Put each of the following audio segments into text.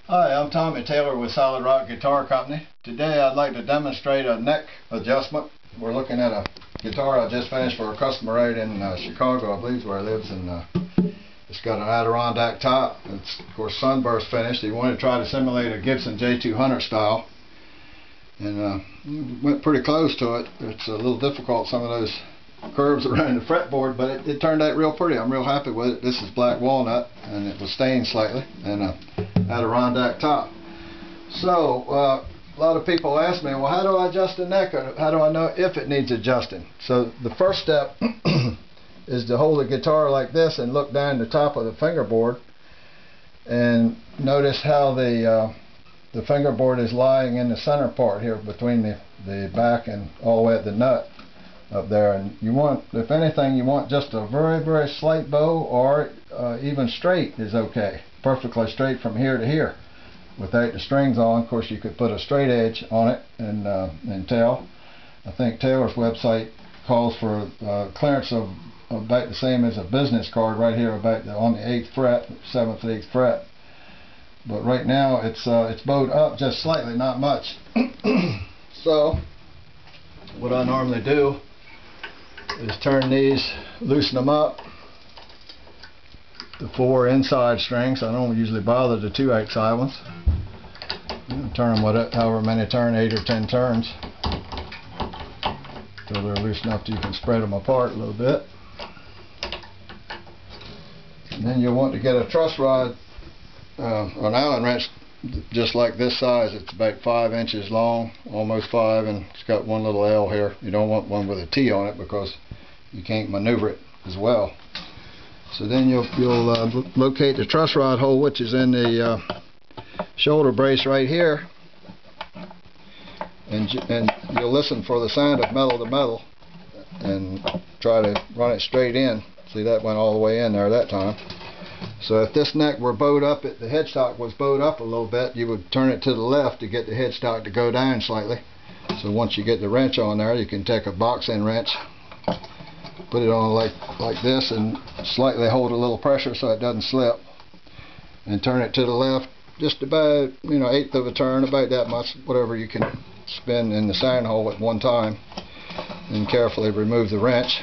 Hi, I'm Tommy Taylor with Solid Rock Guitar Company. Today I'd like to demonstrate a neck adjustment. We're looking at a guitar I just finished for a customer right in Chicago, I believe is where he lives, and it's got an Adirondack top. It's of course sunburst finished. He wanted to try to simulate a Gibson J200 style, and went pretty close to it. It's a little difficult, some of those curves around the fretboard, but it turned out real pretty. I'm real happy with it. This is black walnut, and it was stained slightly, and a Adirondack top. So a lot of people ask me, well, how do I adjust the neck, or how do I know if it needs adjusting? So the first step is to hold the guitar like this and look down the top of the fingerboard and notice how the fingerboard is lying in the center part here between the back and all the way at the nut up there. And you want, if anything, you want just a very, very slight bow, or even straight is okay. Perfectly straight from here to here without the strings on. Of course, you could put a straight edge on it and tail. I think Taylor's website calls for clearance of about the same as a business card right here, about on the 8th fret, 7th, 8th fret. But right now it's bowed up just slightly, not much. So what I normally do is turn these, loosen them up, the 4 inside strings. I don't usually bother the 2 outside ones. Turn them however many turn, 8 or 10 turns, till they're loose enough that you can spread them apart a little bit. And then you'll want to get a truss rod, an Allen wrench just like this size. It's about 5 inches long, almost 5, and it's got one little L here. You don't want one with a T on it because you can't maneuver it as well. So then you'll locate the truss rod hole, which is in the shoulder brace right here, and you'll listen for the sound of metal to metal and try to run it straight in. See, that went all the way in there that time. So if this neck were bowed up, the headstock was bowed up a little bit, you would turn it to the left to get the headstock to go down slightly. So once you get the wrench on there, you can take a box end wrench, put it on like this, and slightly hold a little pressure so it doesn't slip, and turn it to the left just about, 1/8 of a turn, about that much, whatever you can spin in the sound hole at one time. And carefully remove the wrench,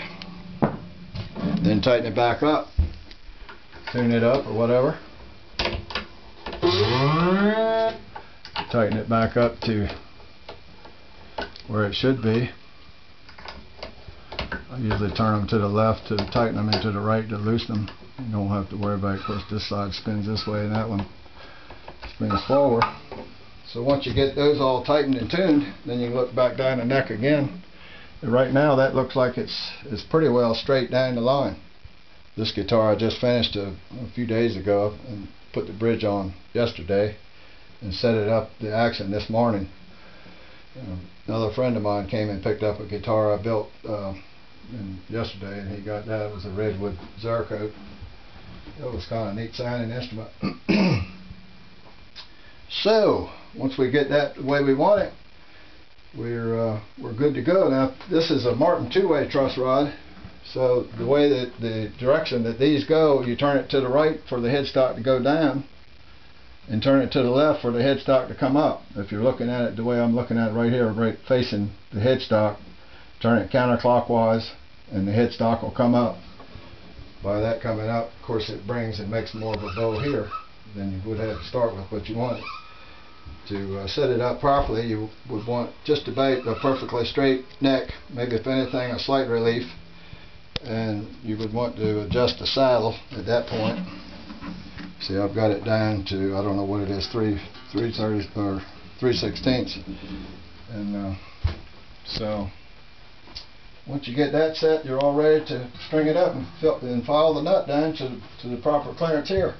then tighten it back up, tune it up or whatever, tighten it back up to where it should be. I usually turn them to the left to tighten them, and to the right to loosen them. You don't have to worry about it. Of course, this side spins this way and that one spins forward. So once you get those all tightened and tuned, then you can look back down the neck again. And right now that looks like it's pretty well straight down the line. This guitar I just finished a few days ago and put the bridge on yesterday and set it up, the accent, this morning. Another friend of mine came and picked up a guitar I built yesterday, and he got that. It was a redwood Zerko. It was kind of a neat sounding instrument. So once we get that the way we want it, we're good to go. Now this is a Martin 2-way truss rod, so the way that the direction that these go, you turn it to the right for the headstock to go down, and turn it to the left for the headstock to come up. If you're looking at it the way I'm looking at it right here, right facing the headstock, turn it counterclockwise and the headstock will come up. By that coming up, of course, it brings and makes more of a bow here than you would have to start with, but you want to set it up properly. You would want just about a perfectly straight neck, maybe if anything a slight relief, and you would want to adjust the saddle at that point. See, I've got it down to, I don't know what it is, 3/30 or 3/16, and so once you get that set, you're all ready to string it up and file the nut down to the proper clearance here.